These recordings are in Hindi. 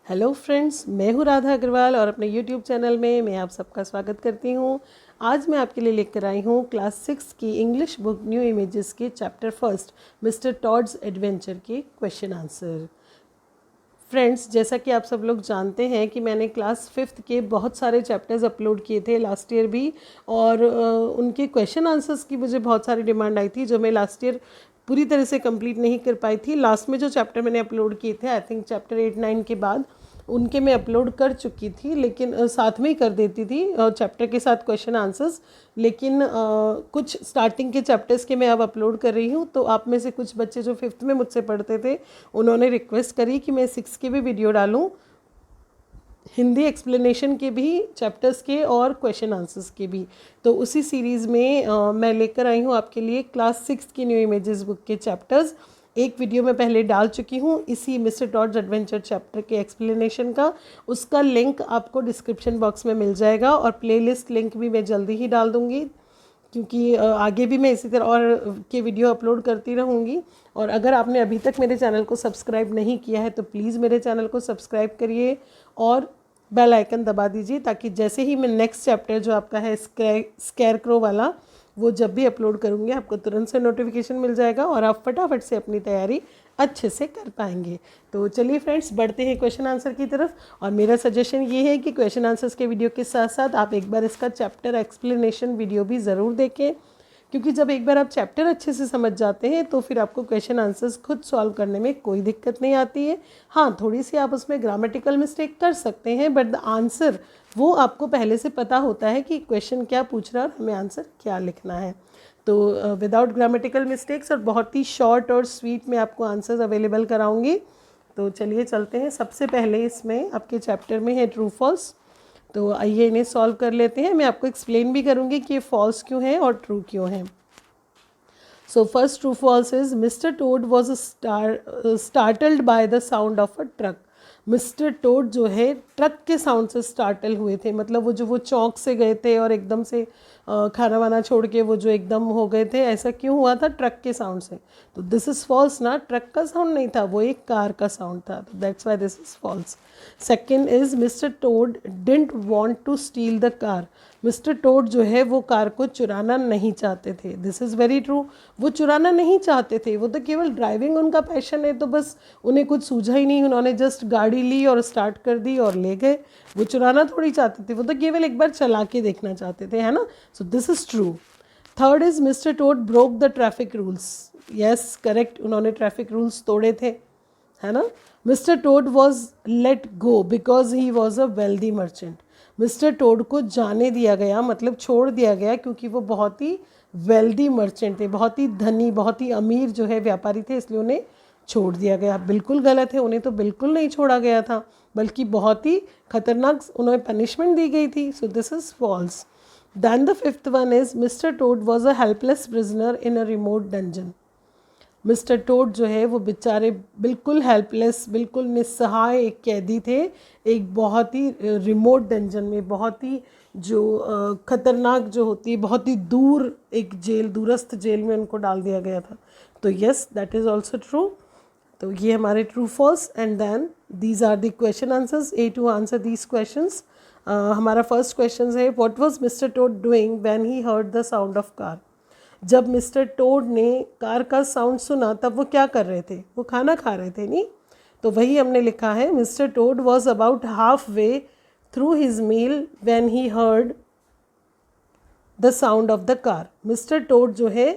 हेलो फ्रेंड्स, मैं हूँ राधा अग्रवाल और अपने यूट्यूब चैनल में मैं आप सबका स्वागत करती हूँ। आज मैं आपके लिए लेकर आई हूँ क्लास 6 की इंग्लिश बुक न्यू इमेजेस के chapter first mister toads adventure के क्वेश्चन आंसर। फ्रेंड्स, जैसा कि आप सब लोग जानते हैं कि मैंने क्लास 5th के बहुत सारे चैप्टर्स अपलोड किए थे लास्ट ईयर भी, और उनके क्वेश्चन आंसर्स की मुझे बहुत सारी डिमांड आई थी जो मैं लास्ट ईयर पूरी तरह से कंप्लीट नहीं कर पाई थी। लास्ट में जो चैप्टर मैंने अपलोड किए थे, आई थिंक चैप्टर 8-9 के बाद उनके मैं अपलोड कर चुकी थी, लेकिन साथ में ही कर देती थी चैप्टर के साथ क्वेश्चन आंसर्स। लेकिन कुछ स्टार्टिंग के चैप्टर्स के मैं अब अपलोड कर रही हूँ, तो आप में से कुछ बच्चे जो 5th में मुझसे पढ़ते थे उन्होंने रिक्वेस्ट करी कि मैं 6 के भी वीडियो डालूँ, हिंदी एक्सप्लेनेशन के भी चैप्टर्स के और क्वेश्चन आंसर्स के भी। तो उसी सीरीज़ में मैं लेकर आई हूँ आपके लिए क्लास 6 की न्यू इमेजेस बुक के चैप्टर्स। एक वीडियो मैं पहले डाल चुकी हूँ इसी मिस्टर टॉड्स एडवेंचर चैप्टर के एक्सप्लेनेशन का, उसका लिंक आपको डिस्क्रिप्शन बॉक्स में मिल जाएगा, और प्लेलिस्ट लिंक भी मैं जल्दी ही डाल दूँगी, क्योंकि आगे भी मैं इसी तरह और के वीडियो अपलोड करती रहूँगी। और अगर आपने अभी तक मेरे चैनल को सब्सक्राइब नहीं किया है तो प्लीज़ मेरे चैनल को सब्सक्राइब करिए और बेल आइकन दबा दीजिए, ताकि जैसे ही मैं नेक्स्ट चैप्टर जो आपका है स्केयर क्रो वाला, वो जब भी अपलोड करूँगी आपको तुरंत से नोटिफिकेशन मिल जाएगा और आप फटाफट से अपनी तैयारी अच्छे से कर पाएंगे। तो चलिए फ्रेंड्स, बढ़ते हैं क्वेश्चन आंसर की तरफ। और मेरा सजेशन ये है कि क्वेश्चन आंसर्स के वीडियो के साथ साथ आप एक बार इसका चैप्टर एक्सप्लेनेशन वीडियो भी ज़रूर देखें, क्योंकि जब एक बार आप चैप्टर अच्छे से समझ जाते हैं तो फिर आपको क्वेश्चन आंसर्स खुद सॉल्व करने में कोई दिक्कत नहीं आती है। हाँ, थोड़ी सी आप उसमें ग्रामेटिकल मिस्टेक कर सकते हैं, बट द आंसर वो आपको पहले से पता होता है कि क्वेश्चन क्या पूछ रहा है और हमें आंसर क्या लिखना है। तो विदाउट ग्रामेटिकल मिस्टेक्स और बहुत ही शॉर्ट और स्वीट में आपको आंसर्स अवेलेबल कराऊंगी। तो चलिए चलते हैं। सबसे पहले इसमें आपके चैप्टर में है ट्रू फॉल्स, तो आइए इन्हें सॉल्व कर लेते हैं। मैं आपको एक्सप्लेन भी करूंगी कि ये फॉल्स क्यों है और ट्रू क्यों है। So first true false is mister Toad was startled by the sound of a truck. Mister Toad जो है ट्रक के साउंड से स्टार्टल हुए थे, मतलब वो चौंक से गए थे और एकदम से खाना वाना छोड़ के वो जो एकदम हो गए थे, ऐसा क्यों हुआ था? ट्रक के साउंड से। तो दिस इज़ फॉल्स ना, ट्रक का साउंड नहीं था, वो एक कार का साउंड था, तो that's why this is false. Second is mister Toad didn't want to steal the car. Mister Toad जो है वो कार को चुराना नहीं चाहते थे। दिस इज़ वेरी ट्रू, वो चुराना नहीं चाहते थे, वो तो केवल ड्राइविंग उनका पैशन है, तो बस उन्हें कुछ सूझा ही नहीं, उन्होंने जस्ट गाड़ी ली और स्टार्ट कर दी और ले गए। वो चुराना थोड़ी चाहते थे, वो तो केवल एक बार चला के देखना चाहते थे, है ना। So this is true. Third is mister Toad broke the traffic rules. Yes, correct, उन्होंने ट्रैफिक रूल्स तोड़े थे, है ना। Mister Toad was let go because he was a wealthy merchant. Mister Toad को जाने दिया गया, मतलब छोड़ दिया गया, क्योंकि वो बहुत ही वेल्दी मर्चेंट थे, बहुत ही धनी, बहुत ही अमीर जो है व्यापारी थे, इसलिए उन्हें छोड़ दिया गया। बिल्कुल गलत है, उन्हें तो बिल्कुल नहीं छोड़ा गया था, बल्कि बहुत ही खतरनाक उन्हें पनिशमेंट दी गई थी। So this is false. Then the fifth one is mister Toad was a helpless prisoner in a remote dungeon. Mister Toad जो है वो बेचारे बिल्कुल हेल्पलेस, बिल्कुल निस्सहाय एक कैदी थे, एक बहुत ही रिमोट डंजन में, बहुत ही जो ख़तरनाक जो होती है, बहुत ही दूर एक जेल, दूरस्थ जेल में उनको डाल दिया गया था। तो yes, that is also true. तो ये हमारे true false. And then these are the question answers. Uh to answer these questions. हमारा फर्स्ट क्वेश्चन है, what was mister Toad doing when he heard the sound of car. जब मिस्टर टोड ने कार का साउंड सुना तब वो क्या कर रहे थे? वो खाना खा रहे थे, नहीं? तो वही हमने लिखा है, mister Toad was about half way through his meal when he heard the sound of the car. Mister Toad जो है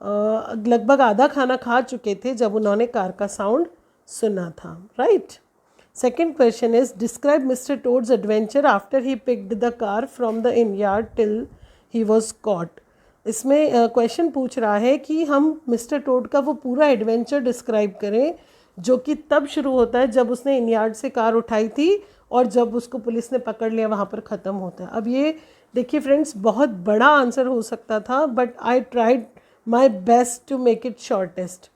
लगभग आधा खाना खा चुके थे जब उन्होंने कार का साउंड सुना था, right. Second question is describe mister toads adventure after he picked the car from the in yard till he was cot. इसमें क्वेश्चन पूछ रहा है कि हम मिस्टर टोड का वो पूरा एडवेंचर डिस्क्राइब करें, जो कि तब शुरू होता है जब उसने इन यार्ड से कार उठाई थी और जब उसको पुलिस ने पकड़ लिया वहाँ पर ख़त्म होता है। अब ये देखिए फ्रेंड्स, बहुत बड़ा आंसर हो सकता था, but I tried my best to make it shortest.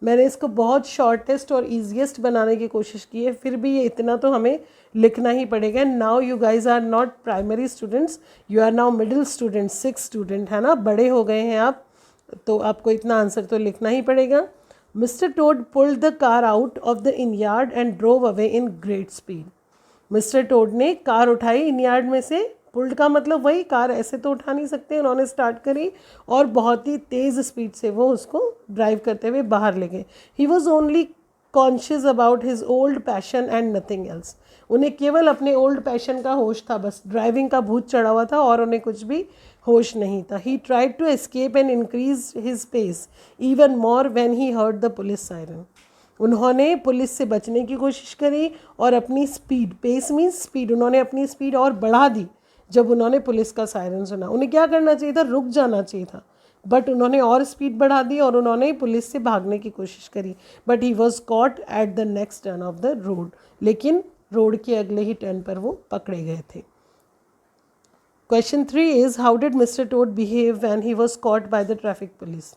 मैंने इसको बहुत शॉर्टेस्ट और ईजिएस्ट बनाने की कोशिश की है, फिर भी ये इतना तो हमें लिखना ही पड़ेगा। Now you guys are not primary students, you are now middle students, 6 student, है ना, बड़े हो गए हैं आप, तो आपको इतना आंसर तो लिखना ही पड़ेगा। Mr. Toad pulled the car out of the inn yard and drove away in great speed. Mister Toad ने कार उठाई इन यार्ड में से, पुल्ड का मतलब वही कार ऐसे तो उठा नहीं सकते, उन्होंने स्टार्ट करी और बहुत ही तेज़ स्पीड से वो उसको ड्राइव करते हुए बाहर ले गए. He was only conscious about his old passion and nothing else. उन्हें केवल अपने ओल्ड पैशन का होश था, बस ड्राइविंग का भूत चढ़ा हुआ था और उन्हें कुछ भी होश नहीं था. He tried to escape and increase his pace even more when he heard the police siren. उन्होंने पुलिस से बचने की कोशिश करी और अपनी स्पीड, पेस मीन्स स्पीड, उन्होंने अपनी स्पीड और बढ़ा दी जब उन्होंने पुलिस का सायरन सुना. उन्हें क्या करना चाहिए था, रुक जाना चाहिए था, बट उन्होंने और स्पीड बढ़ा दी और उन्होंने पुलिस से भागने की कोशिश करी. But he was caught at the next turn of the road. लेकिन रोड के अगले ही टर्न पर वो पकड़े गए थे. Question 3 is how did Mister Toad behave when he was caught by the traffic police.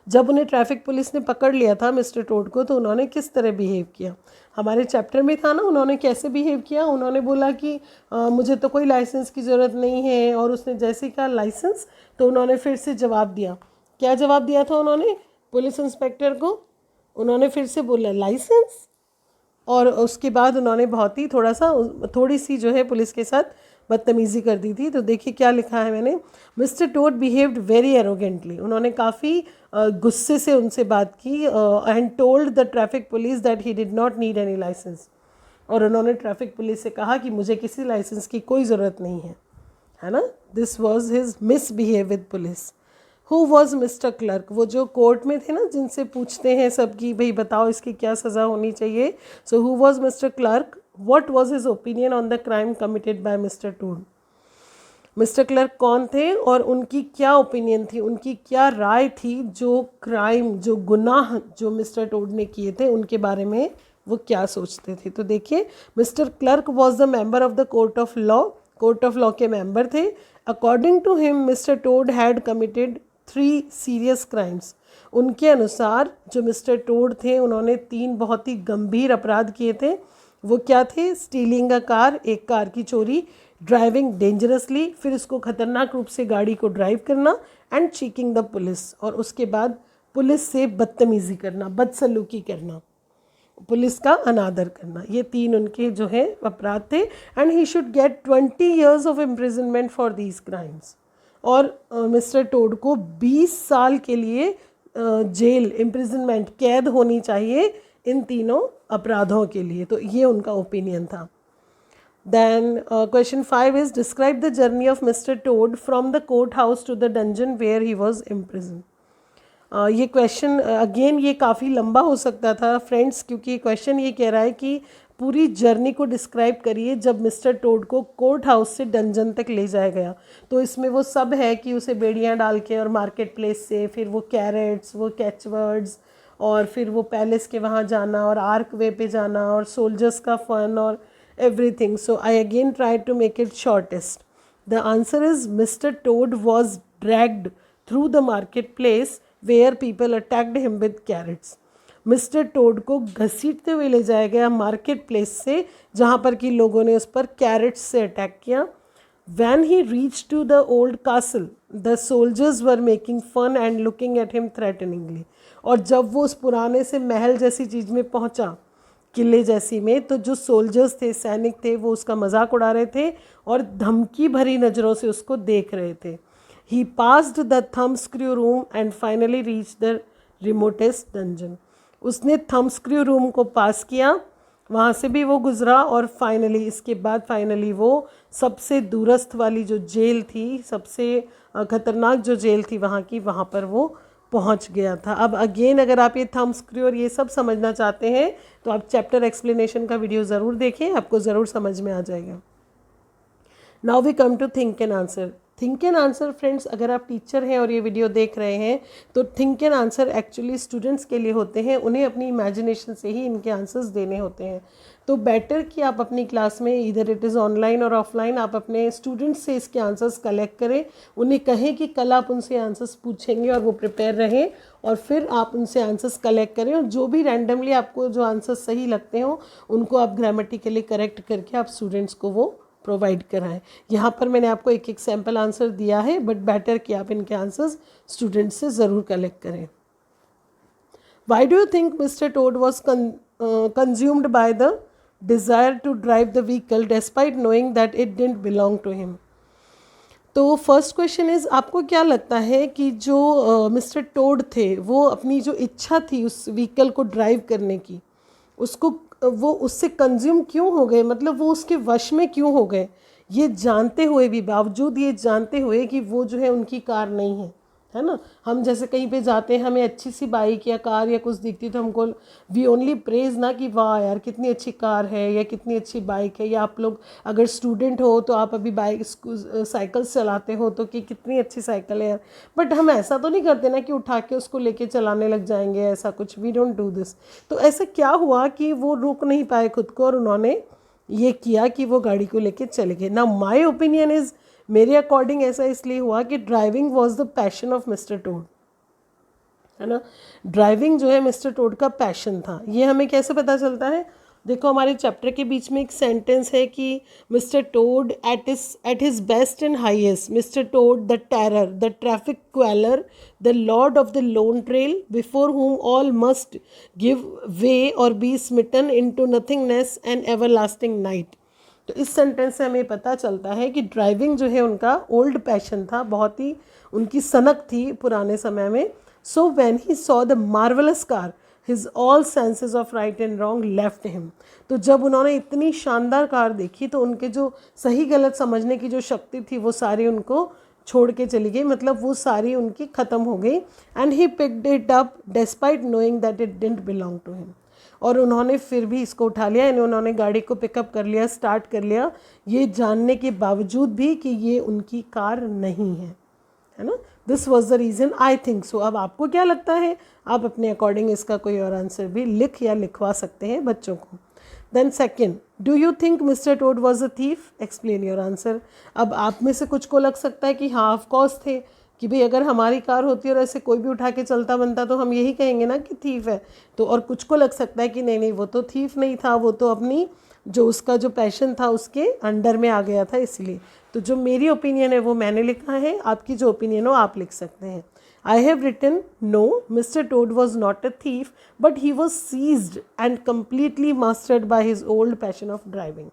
जब उन्हें ट्रैफिक पुलिस ने पकड़ लिया था मिस्टर टोड को, तो उन्होंने किस तरह बिहेव किया. हमारे चैप्टर में था ना, उन्होंने कैसे बिहेव किया. उन्होंने बोला कि मुझे तो कोई लाइसेंस की ज़रूरत नहीं है, और उसने जैसे कहा लाइसेंस, तो उन्होंने फिर से जवाब दिया. क्या जवाब दिया था उन्होंने पुलिस इंस्पेक्टर को, उन्होंने फिर से बोला लाइसेंस. और उसके बाद उन्होंने बहुत ही थोड़ी सी जो है पुलिस के साथ बदतमीज़ी कर दी थी. तो देखिए क्या लिखा है मैंने. Mister Toad behaved very arrogantly. उन्होंने काफ़ी गुस्से से उनसे बात की. And told the traffic police that he did not need any licence. और उन्होंने ट्रैफिक पुलिस से कहा कि मुझे किसी लाइसेंस की कोई ज़रूरत नहीं है ना. This was his misbehave with police. Who was mister clerk. वो जो कोर्ट में थे ना, जिनसे पूछते हैं सब कि भाई बताओ इसकी क्या सज़ा होनी चाहिए. So who was mister clerk. What was his opinion on the crime committed by Mr. Toad? Mister clerk कौन थे और उनकी क्या ओपिनियन थी, उनकी क्या राय थी जो क्राइम, जो गुनाह जो मिस्टर टोड ने किए थे उनके बारे में वो क्या सोचते थे. तो देखिए, Mister Clerk was the member of the court of law. Court of law के मेंबर थे. According to him Mister Toad had committed 3 serious crimes. उनके अनुसार जो मिस्टर टोड थे उन्होंने 3 बहुत ही गंभीर अपराध किए थे. वो क्या थे. स्टीलिंग अ कार, एक कार की चोरी, ड्राइविंग डेंजरसली, फिर इसको खतरनाक रूप से गाड़ी को ड्राइव करना, एंड चीकिंग द पुलिस, और उसके बाद पुलिस से बदतमीज़ी करना, बदसलूकी करना, पुलिस का अनादर करना. ये 3 उनके जो है अपराध थे. And he should get 20 years of imprisonment for these crimes. और मिस्टर टोड को 20 साल के लिए जेल, इम्प्रिजनमेंट, कैद होनी चाहिए इन तीनों अपराधों के लिए. तो ये उनका ओपिनियन था. Then question 5 is describe the journey of Mister Toad from the court house to the dungeon where he was imprison. ये क्वेश्चन अगेन ये काफ़ी लंबा हो सकता था फ्रेंड्स, क्योंकि क्वेश्चन ये कह रहा है कि पूरी जर्नी को डिस्क्राइब करिए जब मिस्टर टोड को कोर्ट हाउस से डंजन तक ले जाया गया. तो इसमें वो सब है कि उसे बेड़ियाँ डाल के और मार्केट प्लेस से, फिर वो कैरेट्स, वो कैचवर्ड्स, और फिर वो पैलेस के वहाँ जाना और आर्क वे पे जाना और सोल्जर्स का फन और everything. So I again try to make it shortest. The answer is mister Toad was dragged through the market place where people attacked him with carrots. Mister Toad को घसीटते हुए ले जाया गया मार्केट प्लेस से, जहाँ पर कि लोगों ने उस पर कैरेट्स से अटैक किया. When he reached to the old castle, the soldiers were making fun and looking at him threateningly. और जब वो उस पुराने से महल जैसी चीज़ में पहुंचा, किले जैसी में, तो जो सोल्जर्स थे, सैनिक थे, वो उसका मजाक उड़ा रहे थे और धमकी भरी नज़रों से उसको देख रहे थे. He passed the thumb screw room and finally reached the remotest dungeon. उसने थंब स्क्रू रूम को पास किया, वहाँ से भी वो गुज़रा, और इसके बाद फाइनली वो सबसे दूरस्थ वाली जो जेल थी, सबसे ख़तरनाक जो जेल थी वहाँ पर वो पहुँच गया था. अब अगेन अगर आप ये थंब स्क्रू और ये सब समझना चाहते हैं तो आप चैप्टर एक्सप्लेनेशन का वीडियो ज़रूर देखें, आपको ज़रूर समझ में आ जाएगा. Now we come to think and answer. Think and answer friends, अगर आप टीचर हैं और ये वीडियो देख रहे हैं तो think and answer actually students के लिए होते हैं. उन्हें अपनी इमेजिनेशन से ही इनके आंसर्स देने होते हैं. तो बेटर कि आप अपनी क्लास में, इधर इट इज़ ऑनलाइन और ऑफलाइन, आप अपने स्टूडेंट्स से इसके आंसर्स कलेक्ट करें. उन्हें कहें कि कल आप उनसे आंसर्स पूछेंगे और वो प्रिपेयर रहें, और फिर आप उनसे आंसर्स कलेक्ट करें, और जो भी रैंडमली आपको जो आंसर्स सही लगते हो उनको आप ग्रामेटिकली करेक्ट करके आप स्टूडेंट्स को वो प्रोवाइड कराएं. यहाँ पर मैंने आपको एक सैम्पल आंसर दिया है, बट बेटर कि आप इनके आंसर्स स्टूडेंट्स से ज़रूर कलेक्ट करें. Why do you think Mister Toad was consumed by the desire to drive the vehicle despite knowing that it didn't belong to him. तो फर्स्ट क्वेश्चन इज़, आपको क्या लगता है कि जो मिस्टर टोड थे वो अपनी जो इच्छा थी उस व्हीकल को ड्राइव करने की, उसको वो उससे कंज्यूम क्यों हो गए, मतलब वो उसके वश में क्यों हो गए, ये जानते हुए भी, बावजूद ये जानते हुए कि वो जो है उनकी कार नहीं है ना। हम जैसे कहीं पे जाते हैं, हमें अच्छी सी बाइक या कार या कुछ दिखती तो हमको वी ओनली प्रेज ना कि वाह यार कितनी अच्छी कार है या कितनी अच्छी बाइक है, या आप लोग अगर स्टूडेंट हो तो आप अभी बाइक साइकिल चलाते हो तो कि कितनी अच्छी साइकिल है यार। बट हम ऐसा तो नहीं करते ना कि उठा के उसको लेके चलाने लग जाएंगे, ऐसा कुछ, वी डोंट डू दिस। तो ऐसा क्या हुआ कि वो रोक नहीं पाए खुद को और उन्होंने ये किया कि वो गाड़ी को लेके चले गए। ना माई ओपिनियन इज़, मेरे अकॉर्डिंग ऐसा इसलिए हुआ कि driving was the passion of Mister Toad, है ना। ड्राइविंग जो है मिस्टर टोड का पैशन था। ये हमें कैसे पता चलता है, देखो हमारे चैप्टर के बीच में एक सेंटेंस है कि Mister Toad at his best and highest, Mister Toad the terror, the traffic queller, the lord of the lone trail, before whom all must give way or be smitten into nothingness and everlasting night। तो इस सेंटेंस से हमें पता चलता है कि ड्राइविंग जो है उनका ओल्ड पैशन था, बहुत ही उनकी सनक थी पुराने समय में। So when he saw the marvellous car, his all senses of right and wrong left him. तो जब उन्होंने इतनी शानदार कार देखी तो उनके जो सही गलत समझने की जो शक्ति थी वो सारी उनको छोड़ के चली गई, मतलब वो सारी उनकी ख़त्म हो गई। And he picked it up despite knowing that it didn't belong to him. और उन्होंने फिर भी इसको उठा लिया, यानी उन्होंने गाड़ी को पिकअप कर लिया, स्टार्ट कर लिया, ये जानने के बावजूद भी कि ये उनकी कार नहीं है ना। This was the reason, I think so. अब आपको क्या लगता है, आप अपने अकॉर्डिंग इसका कोई और आंसर भी लिख या लिखवा सकते हैं बच्चों को। Then second, do you think Mister Toad was a thief, explain your answer. अब आप में से कुछ को लग सकता है कि हाँ ऑफकोर्स थे, कि भाई अगर हमारी कार होती और ऐसे कोई भी उठा के चलता बनता तो हम यही कहेंगे ना कि थीफ है। तो और कुछ को लग सकता है कि नहीं नहीं वो तो थीफ नहीं था, वो तो अपनी जो उसका जो पैशन था उसके अंडर में आ गया था इसलिए। तो जो मेरी ओपिनियन है वो मैंने लिखा है, आपकी जो ओपिनियन हो आप लिख सकते हैं। I have written, no, Mr. Toad was not a thief, but he was seized and completely mastered by his old passion of driving।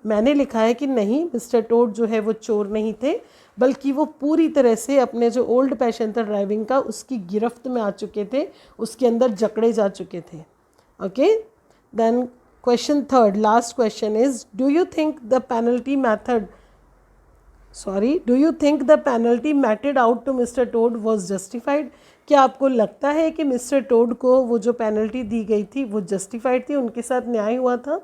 मैंने लिखा है कि नहीं, मिस्टर टोड जो है वो चोर नहीं थे, बल्कि वो पूरी तरह से अपने जो ओल्ड पैशन था ड्राइविंग का उसकी गिरफ्त में आ चुके थे, उसके अंदर जकड़े जा चुके थे। Okay, then question third, last question is, do you think the penalty method do you think the penalty meted out to Mr. Toad was justified? क्या आपको लगता है कि मिस्टर टोड को वो जो पेनल्टी दी गई थी वो जस्टिफाइड थी, उनके साथ न्याय हुआ था?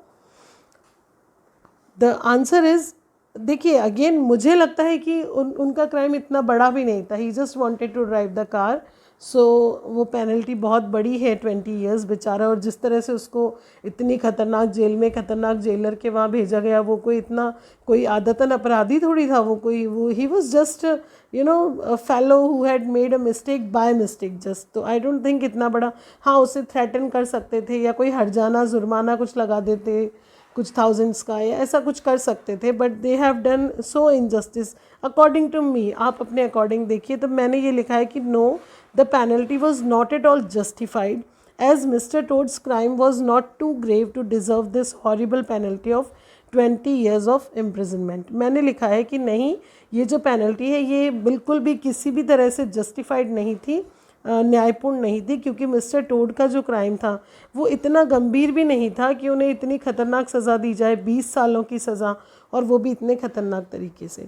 द आंसर इज़, देखिए अगेन मुझे लगता है कि उनका क्राइम इतना बड़ा भी नहीं था, he just wanted to drive the car. So वो पेनल्टी बहुत बड़ी है, 20 ईयर्स बेचारा। और जिस तरह से उसको इतनी खतरनाक जेल में खतरनाक जेलर के वहाँ भेजा गया, वो कोई इतना कोई आदतन अपराधी थोड़ी था, वो he was just a fellow who had made a mistake by mistake just. तो आई डोंट थिंक इतना बड़ा, हाँ उसे थ्रेटन कर सकते थे या कोई हर्जाना जुर्माना कुछ लगा देते कुछ थाउजेंड्स का, या ऐसा कुछ कर सकते थे, but they have done so injustice according to me. आप अपने अकॉर्डिंग देखिए। तो मैंने ये लिखा है कि no, the penalty was not at all justified as Mister Toad's crime was not too grave to deserve this horrible penalty of 20 years of imprisonment. मैंने लिखा है कि नहीं, ये जो पेनल्टी है ये बिल्कुल भी किसी भी तरह से जस्टिफाइड नहीं थी, न्यायपूर्ण नहीं थी, क्योंकि मिस्टर टोड का जो क्राइम था वो इतना गंभीर भी नहीं था कि उन्हें इतनी खतरनाक सज़ा दी जाए, 20 सालों की सज़ा, और वो भी इतने खतरनाक तरीके से।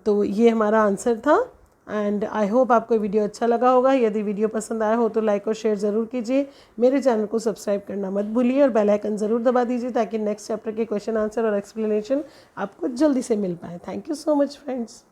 तो ये हमारा आंसर था। एंड आई होप आपको वीडियो अच्छा लगा होगा। यदि वीडियो पसंद आया हो तो लाइक और शेयर ज़रूर कीजिए, मेरे चैनल को सब्सक्राइब करना मत भूलिए और बेल आइकन ज़रूर दबा दीजिए ताकि नेक्स्ट चैप्टर के क्वेश्चन आंसर और एक्सप्लेनेशन आपको जल्दी से मिल पाए। Thank you so much friends.